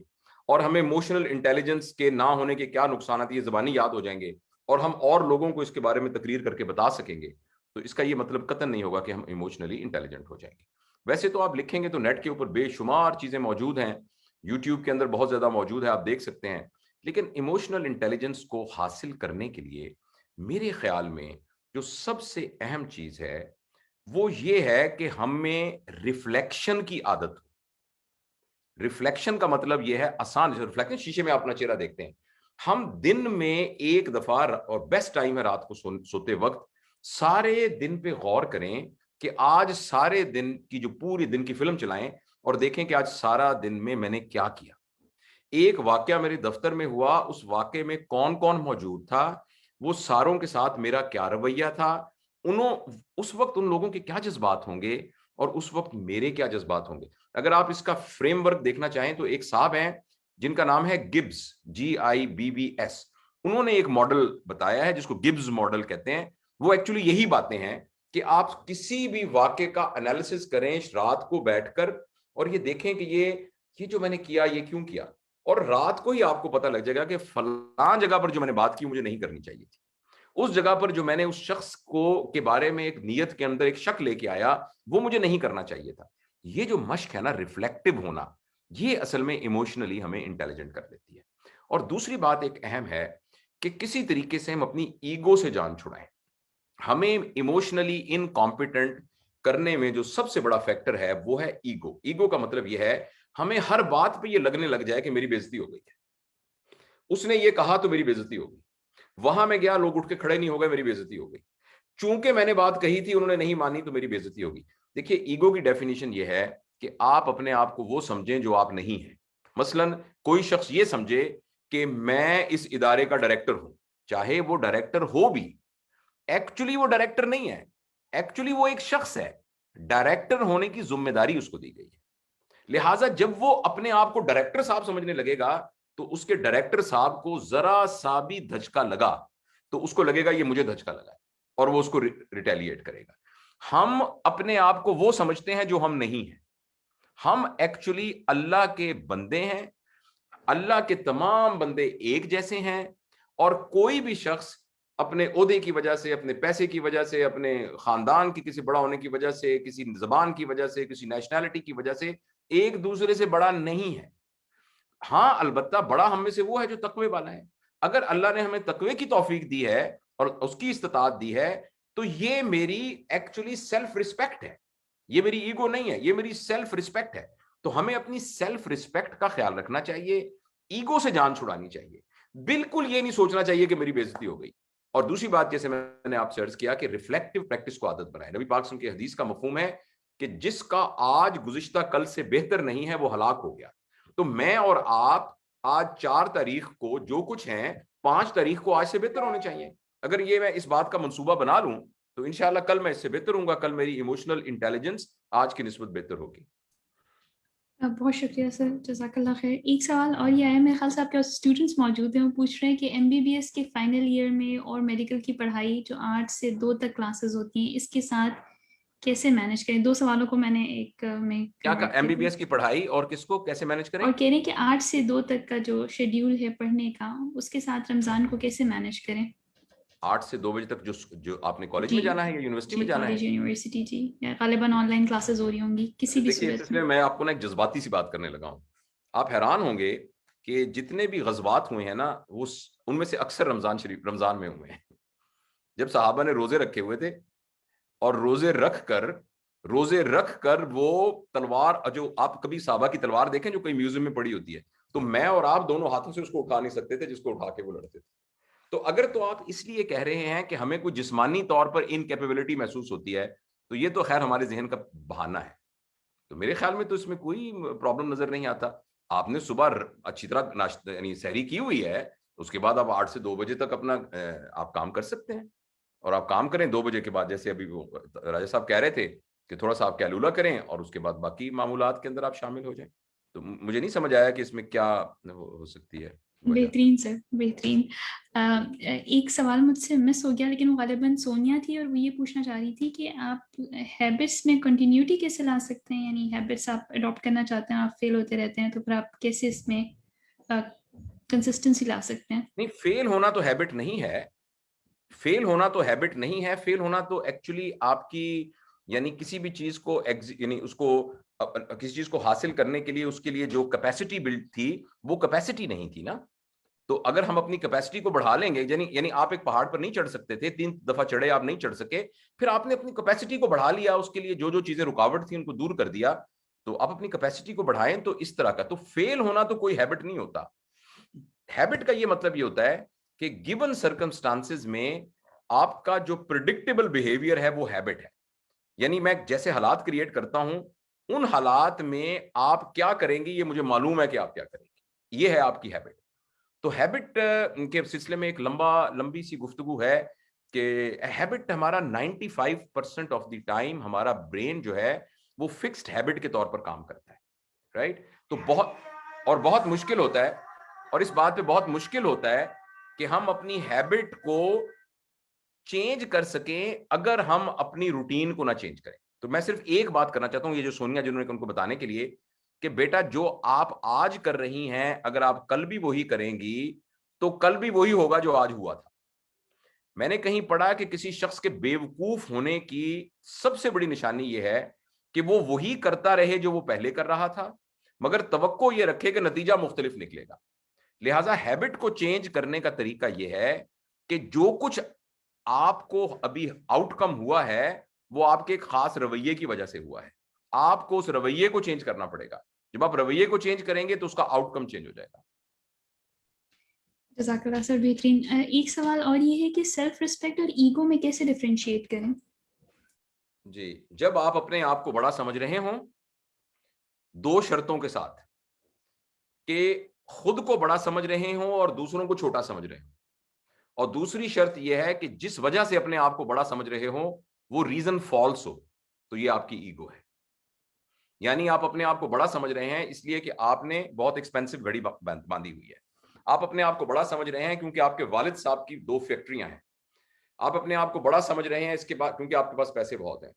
اور ہمیں ایموشنل انٹیلیجنس کے نہ ہونے کے کیا نقصانات یہ زبانی یاد ہو جائیں گے، اور ہم اور لوگوں کو اس کے بارے میں تقریر کر کے بتا سکیں گے، تو اس کا یہ مطلب قطعاً نہیں ہوگا کہ ہم ایموشنلی انٹیلیجنٹ ہو جائیں گے. ویسے تو آپ لکھیں گے تو نیٹ کے اوپر بے شمار چیزیں موجود ہیں، یوٹیوب کے اندر بہت زیادہ موجود ہے، آپ دیکھ سکتے ہیں. لیکن ایموشنل انٹیلیجنس کو حاصل کرنے کے لیے میرے خیال میں جو سب سے اہم چیز ہے وہ یہ ہے کہ ہمیں ریفلیکشن کی عادت ہو. ریفلیکشن کا مطلب یہ ہے آسان ریفلیکشن، شیشے میں آپ اپنا چہرہ دیکھتے ہیں. ہم دن میں ایک دفعہ، اور بیسٹ ٹائم ہے رات کو سوتے وقت، سارے دن پہ غور کریں کہ آج سارے دن کی جو پوری دن کی فلم چلائیں اور دیکھیں کہ آج سارا دن میں میں نے کیا کیا. ایک واقعہ میرے دفتر میں ہوا، اس واقعے میں کون کون موجود تھا، وہ ساروں کے ساتھ میرا کیا رویہ تھا، اس وقت ان لوگوں کے کیا جذبات ہوں گے اور اس وقت میرے کیا جذبات ہوں گے. اگر آپ اس کا فریم ورک دیکھنا چاہیں تو ایک صاحب ہیں جن کا نام ہے گبز، GIBBS. انہوں نے ایک ماڈل بتایا ہے جس کو گبز ماڈل کہتے ہیں. وہ ایکچولی یہی باتیں ہیں کہ آپ کسی بھی واقعے کا انالیسس کریں رات کو بیٹھ کر، اور یہ دیکھیں کہ یہ جو میں نے کیا یہ کیوں کیا، اور رات کو ہی آپ کو پتہ لگ جائے گا کہ فلاں جگہ پر جو میں نے بات کی مجھے نہیں کرنی چاہیے تھی، اس جگہ پر جو میں نے اس شخص کو کے بارے میں ایک نیت کے اندر ایک شک لے کے آیا وہ مجھے نہیں کرنا چاہیے تھا. یہ جو مشق ہے نا ریفلیکٹو ہونا، یہ اصل میں ایموشنلی ہمیں انٹیلیجنٹ کر دیتی ہے. اور دوسری بات ایک اہم ہے کہ کسی طریقے سے ہم اپنی ایگو سے جان چھڑائیں. ہمیں ایموشنلی انکمپیٹنٹ کرنے میں جو سب سے بڑا فیکٹر ہے وہ ہے ایگو. ایگو کا مطلب یہ ہے ہمیں ہر بات پہ یہ لگنے لگ جائے کہ میری بے عزتی ہو گئی ہے، اس نے یہ کہا تو میری بے عزتی ہو گئی، وہاں میں گیا لوگ اٹھ کے کھڑے نہیں ہو گئے میری بے عزتی ہو گئی، چونکہ میں نے بات کہی تھی انہوں نے نہیں مانی تو میری بے عزتی ہوگی. دیکھیے ایگو کی ڈیفینیشن یہ ہے کہ آپ اپنے آپ کو وہ سمجھیں جو آپ نہیں ہیں. مثلا کوئی شخص یہ سمجھے کہ میں اس ادارے کا ڈائریکٹر ہوں، چاہے وہ ڈائریکٹر ہو بھی، ایکچولی وہ ڈائریکٹر نہیں ہے، ایکچولی وہ ایک شخص ہے، ڈائریکٹر ہونے کی ذمہ داری اس کو دی گئی ہے. لہٰذا جب وہ اپنے آپ کو ڈائریکٹر صاحب سمجھنے لگے گا تو اس کے ڈائریکٹر صاحب کو ذرا سا بھی دھچکا لگا تو اس کو لگے گا یہ مجھے دھچکا لگا ہے، اور وہ اس کو ریٹیلیٹ کرے گا. ہم اپنے آپ کو وہ سمجھتے ہیں جو ہم نہیں ہیں. ہم ایکچولی اللہ کے بندے ہیں، اللہ کے تمام بندے ایک جیسے ہیں، اور کوئی بھی شخص اپنے عہدے کی وجہ سے، اپنے پیسے کی وجہ سے، اپنے خاندان کی کسی بڑا ہونے کی وجہ سے، کسی زبان کی وجہ سے، کسی نیشنلٹی کی وجہ سے ایک دوسرے سے بڑا نہیں ہے. ہاں البتہ بڑا ہم میں سے وہ ہے جو تقوی والا ہے. اگر اللہ نے ہمیں تقوی کی توفیق دی ہے اور اس کی استطاعت دی ہے تو یہ میری ایکچولی سیلف رسپیکٹ ہے، یہ میری ایگو نہیں ہے، یہ میری سیلف رسپیکٹ ہے. تو ہمیں اپنی سیلف رسپیکٹ کا خیال رکھنا چاہیے، ایگو سے جان چھڑانی چاہیے. بالکل یہ نہیں سوچنا چاہیے کہ میری بے عزتی ہو گئی. اور دوسری بات جیسے میں نے آپ سے عرض کیا کہ ریفلیکٹیو پریکٹس کو عادت بنائے. نبی پاک صلی اللہ علیہ وسلم کی حدیث کا مفہوم ہے کہ جس کا آج گزشتہ کل سے بہتر نہیں ہے وہ ہلاک ہو گیا. تو میں اور آپ آج 4 تاریخ کو جو کچھ ہیں 5 تاریخ کو آج سے بہتر ہونے چاہیے. اگر یہ میں اس بات کا منصوبہ بنا لوں تو انشاءاللہ کل میں اس سے بہتر ہوں گا، کل میری ایموشنل انٹیلیجنس آج کی نسبت بہتر ہوگی. بہت شکریہ سر، جزاک اللہ خیر. ایک سوال اور یہ ہے، میرے خیال سے آپ کے اسٹوڈنٹس موجود ہیں، وہ پوچھ رہے ہیں کہ MBBS کے فائنل ایئر میں اور میڈیکل کی پڑھائی جو 8 سے 2 تک کلاسز ہوتی ہیں، اس کے ساتھ کیسے مینج کریں. 2 سوالوں کو میں نے ایک میں کیا کنورٹ کر دیا. MBBS کی پڑھائی اور کس کو کیسے مینج کریں؟ اور کہہ رہے ہیں کہ 8 سے 2 تک کا جو شیڈیول ہے پڑھنے کا، اس کے ساتھ رمضان کو کیسے مینج کریں. 8 سے 2 بجے تک جو آپ نے کالج جی میں جانا ہے یا یونیورسٹی جی، میں جانا ہے؟ کالج یونیورسٹی جی، یا غالباً آن لائن کلاسز ہو رہی ہوں گی کسی بھی دیکھیے اس صورت سلسلے میں آپ کو نا ایک جذباتی سی بات کرنے لگا ہوں. آپ حیران ہوں گے کہ جتنے بھی غزوات ہوئے ہیں نا وہ ان میں سے اکثر رمضان میں ہوئے ہیں. جب صحابہ نے روزے رکھے ہوئے تھے اور روزے رکھ کر وہ تلوار، جو آپ کبھی صحابہ کی تلوار دیکھیں جو کوئی میوزیم میں پڑی ہوتی ہے، تو میں اور آپ دونوں ہاتھوں سے اس کو اٹھا نہیں سکتے تھے جس کو اٹھا کے وہ لڑتے تھے. تو اگر تو آپ اس لیے کہہ رہے ہیں کہ ہمیں کوئی جسمانی طور پر انکیپیبلٹی محسوس ہوتی ہے تو یہ تو خیر ہمارے ذہن کا بہانہ ہے. تو میرے خیال میں تو اس میں کوئی پرابلم نظر نہیں آتا. آپ نے صبح اچھی طرح ناشتہ یعنی سحری کی ہوئی ہے, اس کے بعد آپ 8 سے 2 بجے تک اپنا آپ کام کر سکتے ہیں, اور آپ کام کریں 2 بجے کے بعد, جیسے ابھی وہ راجہ صاحب کہہ رہے تھے کہ تھوڑا سا آپ کیلولا کریں اور اس کے بعد باقی معمولات کے اندر آپ شامل ہو جائیں. تو مجھے نہیں سمجھ آیا کہ اس میں کیا ہو سکتی ہے وجہ. بہترین سر, بہترین. ایک سوال مجھ سے مس ہو گیا, لیکن وہ غالباً سونیا تھی, اور وہ یہ پوچھنا چاہ رہی تھی کہ آپ ہیبٹس میں کنٹینیوٹی کیسے لا سکتے ہیں, یعنی ہیبٹس آپ اڈاپٹ کرنا چاہتے ہیں, آپ فیل ہوتے رہتے ہیں, تو پھر آپ کیسے اس میں کنسسٹنسی لا سکتے ہیں؟ نہیں, فیل ہونا تو ہیبٹ نہیں ہے, فیل ہونا تو ہیبٹ نہیں ہے. فیل ہونا تو ایکچولی آپ کی یعنی کسی بھی چیز کو یعنی اس کو کسی چیز کو حاصل کرنے کے لیے اس کے لیے جو کیپیسٹی بلڈ تھی وہ کیپیسٹی نہیں تھی نا. تو اگر ہم اپنی کیپیسٹی کو بڑھا لیں گے, یعنی آپ ایک پہاڑ پر نہیں چڑھ سکتے تھے, 3 دفعہ چڑھے آپ نہیں چڑھ سکے, پھر آپ نے اپنی کیپیسٹی کو بڑھا لیا, اس کے لیے جو جو چیزیں رکاوٹ تھیں ان کو دور کر دیا, تو آپ اپنی کیپیسٹی کو بڑھائیں. تو اس طرح کا تو فیل ہونا تو کوئی ہیبٹ نہیں ہوتا. ہیبٹ کا یہ مطلب یہ ہوتا ہے کہ گیون سرکمسٹانسز میں آپ کا جو پریڈکٹیبل بیہیویئر ہے وہ ہیبٹ ہے. یعنی میں جیسے حالات کریٹ کرتا ہوں, ان حالات میں آپ کیا کریں گے یہ مجھے معلوم ہے کہ آپ کیا کریں گے, یہ ہے آپ کی ہیبٹ. تو ہیبٹ کے سلسلے میں ایک لمبی سی گفتگو ہے کہ ہیبٹ ہمارا 95% آف دی ٹائم ہمارا برین جو ہے وہ فکسڈ ہیبٹ کے طور پر کام کرتا ہے, رائٹ. تو بہت مشکل ہوتا ہے, اور اس بات پہ بہت مشکل ہوتا ہے کہ ہم اپنی ہیبٹ کو چینج کر سکیں اگر ہم اپنی روٹین کو نہ چینج کریں. تو میں صرف ایک بات کرنا چاہتا ہوں, یہ جو سونیا جنہوں نے ان کو بتانے کے لیے کہ بیٹا جو آپ آج کر رہی ہیں اگر آپ کل بھی وہی کریں گی تو کل بھی وہی ہوگا جو آج ہوا تھا. میں نے کہیں پڑھا کہ کسی شخص کے بیوقوف ہونے کی سب سے بڑی نشانی یہ ہے کہ وہ وہی کرتا رہے جو وہ پہلے کر رہا تھا, مگر توقع یہ رکھے کہ نتیجہ مختلف نکلے گا. لہٰذا ہیبٹ کو چینج کرنے کا طریقہ یہ ہے کہ جو کچھ آپ کو ابھی آؤٹ کم ہوا ہے وہ آپ کے ایک خاص رویے کی وجہ سے ہوا ہے. آپ کو اس رویے کو چینج کرنا پڑے گا. جب آپ رویے کو چینج کریں گے تو اس کا آؤٹ کم چینج ہو جائے گا. جزاک اللہ سر, بہترین. ایک سوال اور یہ ہے کہ سیلف ریسپیکٹ اور ایگو میں کیسے ڈیفرینشیٹ کریں؟ جی, جب آپ اپنے آپ کو بڑا سمجھ رہے ہوں 2 شرطوں کے ساتھ, کہ خود کو بڑا سمجھ رہے ہوں اور دوسروں کو چھوٹا سمجھ رہے ہوں, اور دوسری شرط یہ ہے کہ جس وجہ سے اپنے آپ کو بڑا سمجھ رہے ہوں وہ ریزن فالس ہو, تو یہ آپ کی ایگو ہے. یعنی آپ اپنے آپ کو بڑا سمجھ رہے ہیں اس لیے کہ آپ نے بہت ایکسپینسو گھڑی باندھی ہوئی ہے. آپ اپنے آپ کو بڑا سمجھ رہے ہیں کیونکہ آپ کے والد صاحب کی 2 فیکٹریاں ہیں. آپ اپنے آپ کو بڑا سمجھ رہے ہیں اس کے بعد کیونکہ آپ کے پاس پیسے بہت ہیں,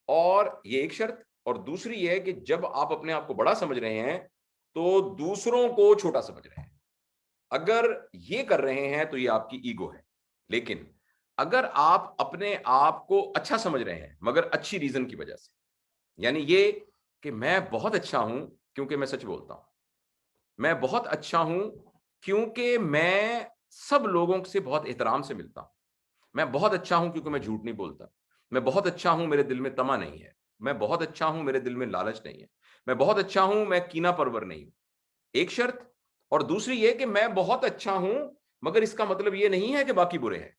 اور یہ ایک شرط. اور دوسری یہ ہے کہ جب آپ اپنے آپ کو بڑا سمجھ رہے ہیں تو دوسروں کو چھوٹا سمجھ رہے ہیں. اگر یہ کر رہے ہیں تو یہ آپ کی ایگو ہے. لیکن اگر آپ اپنے آپ کو اچھا سمجھ رہے ہیں مگر اچھی ریزن کی وجہ سے, یعنی یہ کہ میں بہت اچھا ہوں کیونکہ میں سچ بولتا ہوں, میں بہت اچھا ہوں کیونکہ میں سب لوگوں سے بہت احترام سے ملتا ہوں, میں بہت اچھا ہوں کیونکہ میں جھوٹ نہیں بولتا, میں بہت اچھا ہوں میرے دل میں طمع نہیں ہے, میں بہت اچھا ہوں میرے دل میں لالچ نہیں ہے, میں بہت اچھا ہوں میں کینہ پرور نہیں ہوں. ایک شرط. اور دوسری یہ کہ میں بہت اچھا ہوں مگر اس کا مطلب یہ نہیں ہے کہ باقی برے ہیں.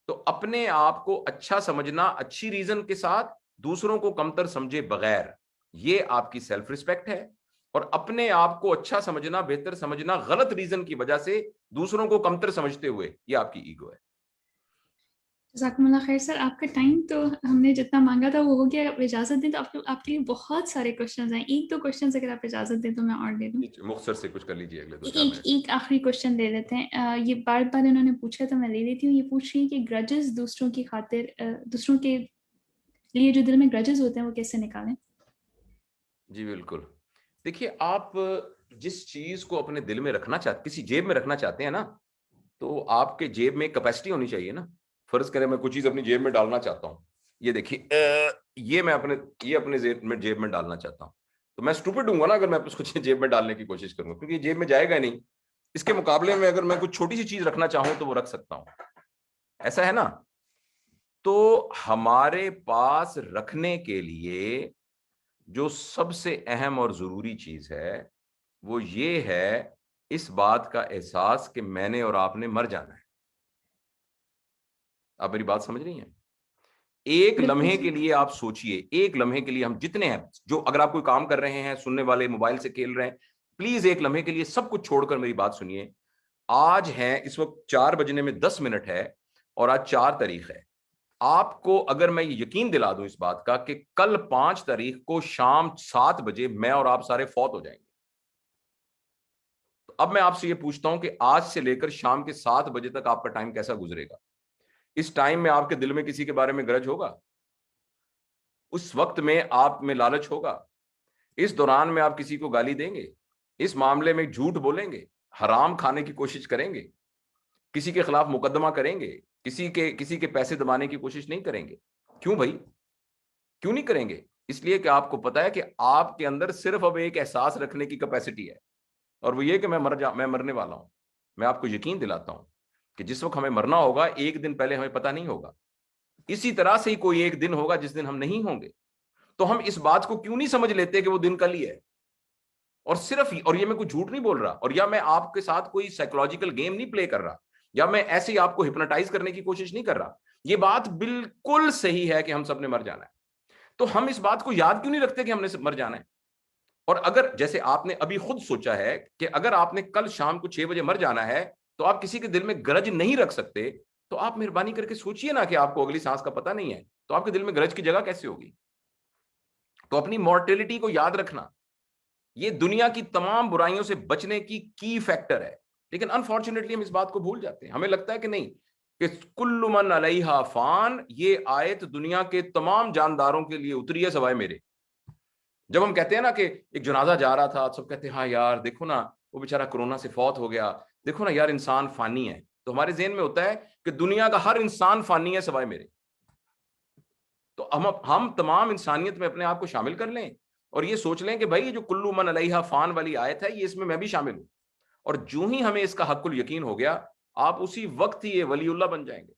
تو اپنے آپ کو اچھا سمجھنا اچھی ریزن کے ساتھ, دوسروں کو کمتر سمجھے بغیر, یہ آپ کی سیلف ریسپیکٹ ہے. اور اپنے آپ کو اچھا سمجھنا, بہتر سمجھنا غلط ریزن کی وجہ سے دوسروں کو کمتر سمجھتے ہوئے, یہ آپ کی ایگو ہے. جزاکم اللہ خیر سر. آپ کا ٹائم تو ہم نے جتنا مانگا تھا وہ ہو گیا. آپ اجازت دیں تو آپ کے لیے بہت سارے کوشچنز ہیں, 1-2 کوشچنز اگر آپ اجازت دیں تو میں اور دے دوں. مختصر سے کچھ کر لیجیے اگلے 2-4 منٹ. ایک آخری کوشچن دے دیتے ہیں. یہ بار بار انہوں نے پوچھا تو میں لے لیتی ہوں. یہ پوچھ رہی ہے کہ گرجز دوسروں کی خاطر, دوسروں کے لیے جو دل میں گرجز ہوتے ہیں وہ کیسے نکالیں؟ جی بالکل. دیکھیے, آپ جس چیز کو اپنے دل میں رکھنا چاہتے, کسی جیب میں رکھنا چاہتے ہیں نا, تو آپ کے جیب میں کیپیسٹی ہونی چاہیے نا. فرض کریں میں کوئی چیز اپنی جیب میں ڈالنا چاہتا ہوں, یہ دیکھیے یہ میں اپنے جیب میں ڈالنا چاہتا ہوں, تو میں اسٹوپڈ ہوں گا نا اگر میں اس کو جیب میں ڈالنے کی کوشش کروں گا, کیونکہ یہ جیب میں جائے گا نہیں. اس کے مقابلے میں اگر میں کچھ چھوٹی سی چیز رکھنا چاہوں تو وہ رکھ سکتا ہوں, ایسا ہے نا. تو ہمارے پاس رکھنے کے لیے جو سب سے اہم اور ضروری چیز ہے وہ یہ ہے اس بات کا احساس کہ میں نے اور آپ نے مر جانا ہے. آپ میری بات سمجھ رہی ہیں؟ ایک لمحے کے لیے آپ سوچئے, ایک لمحے کے لیے ہم جتنے ہیں, جو اگر آپ کوئی کام کر رہے ہیں, سننے والے موبائل سے کھیل رہے ہیں, پلیز ایک لمحے کے لیے سب کچھ چھوڑ کر میری بات سنیے. آج ہے, اس وقت 4 بجنے میں 10 منٹ ہے اور آج 4 تاریخ ہے. آپ کو اگر میں یہ یقین دلا دوں اس بات کا کہ کل 5 تاریخ کو شام 7 بجے میں اور آپ سارے فوت ہو جائیں گے, تو اب میں آپ سے یہ پوچھتا ہوں کہ آج سے لے کر شام کے 7 بجے تک آپ کا ٹائم کیسا گزرے گا؟ اس ٹائم میں آپ کے دل میں کسی کے بارے میں گرج ہوگا؟ اس وقت میں آپ میں لالچ ہوگا؟ اس دوران میں آپ کسی کو گالی دیں گے؟ اس معاملے میں جھوٹ بولیں گے, حرام کھانے کی کوشش کریں گے, کسی کے خلاف مقدمہ کریں گے, کسی کے پیسے دبانے کی کوشش نہیں کریں گے؟ کیوں بھائی, کیوں نہیں کریں گے؟ اس لیے کہ آپ کو پتا ہے کہ آپ کے اندر صرف اب ایک احساس رکھنے کی کیپیسٹی ہے, اور وہ یہ کہ میں مرنے والا ہوں. میں آپ کو یقین دلاتا ہوں کہ جس وقت ہمیں مرنا ہوگا, ایک دن پہلے ہمیں پتہ نہیں ہوگا. اسی طرح سے ہی کوئی ایک دن ہوگا جس دن ہم نہیں ہوں گے. تو ہم اس بات کو کیوں نہیں سمجھ لیتے کہ وہ دن کل ہی ہے؟ اور صرف, اور یہ میں کوئی جھوٹ نہیں بول رہا, اور یا میں آپ کے ساتھ کوئی سائیکولوجیکل گیم نہیں پلے کر رہا, یا میں ایسے ہی آپ کو ہپنوٹائز کرنے کی کوشش نہیں کر رہا. یہ بات بالکل صحیح ہے کہ ہم سب نے مر جانا ہے. تو ہم اس بات کو یاد کیوں نہیں رکھتے کہ ہم نے مر جانا ہے؟ اور اگر جیسے آپ نے ابھی خود سوچا ہے کہ اگر آپ نے کل شام کو 6 بجے مر جانا ہے تو آپ کسی کے دل میں گرج نہیں رکھ سکتے, تو آپ مہربانی کر کے سوچئے نا کہ آپ کو اگلی سانس کا پتہ نہیں ہے, تو آپ کے دل میں گرج کی جگہ کیسے ہوگی؟ تو اپنی مورٹیلٹی کو یاد رکھنا یہ دنیا کی تمام برائیوں سے بچنے کی فیکٹر ہے. لیکن انفارچونیٹلی ہم اس بات کو بھول جاتے ہیں. ہمیں لگتا ہے کہ نہیں, کہ کل من علیہا فان, یہ آیت دنیا کے تمام جانداروں کے لیے اتری ہے سوائے میرے. جب ہم کہتے ہیں نا کہ ایک جنازہ جا رہا تھا, سب کہتے ہیں ہاں یار دیکھو نا وہ بیچارہ کورونا سے فوت ہو گیا, دیکھو نا یار انسان فانی ہے, تو ہمارے ذہن میں ہوتا ہے کہ دنیا کا ہر انسان فانی ہے سوائے میرے. تو ہم تمام انسانیت میں اپنے آپ کو شامل کر لیں اور یہ سوچ لیں کہ بھائی جو کلو من علیہا فان والی آیت ہے, یہ اس میں بھی شامل ہوں. اور جو ہی ہمیں اس کا حق الیقین ہو گیا, آپ اسی وقت ہی یہ ولی اللہ بن جائیں گے.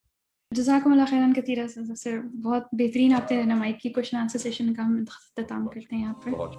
جزاکم اللہ خیران کثیرا سر, بہت بہترین آپ نے رہنمائی کی. کوشچن آنسر سیشن کا ہم اختتام کرتے ہیں یہاں پر. بہت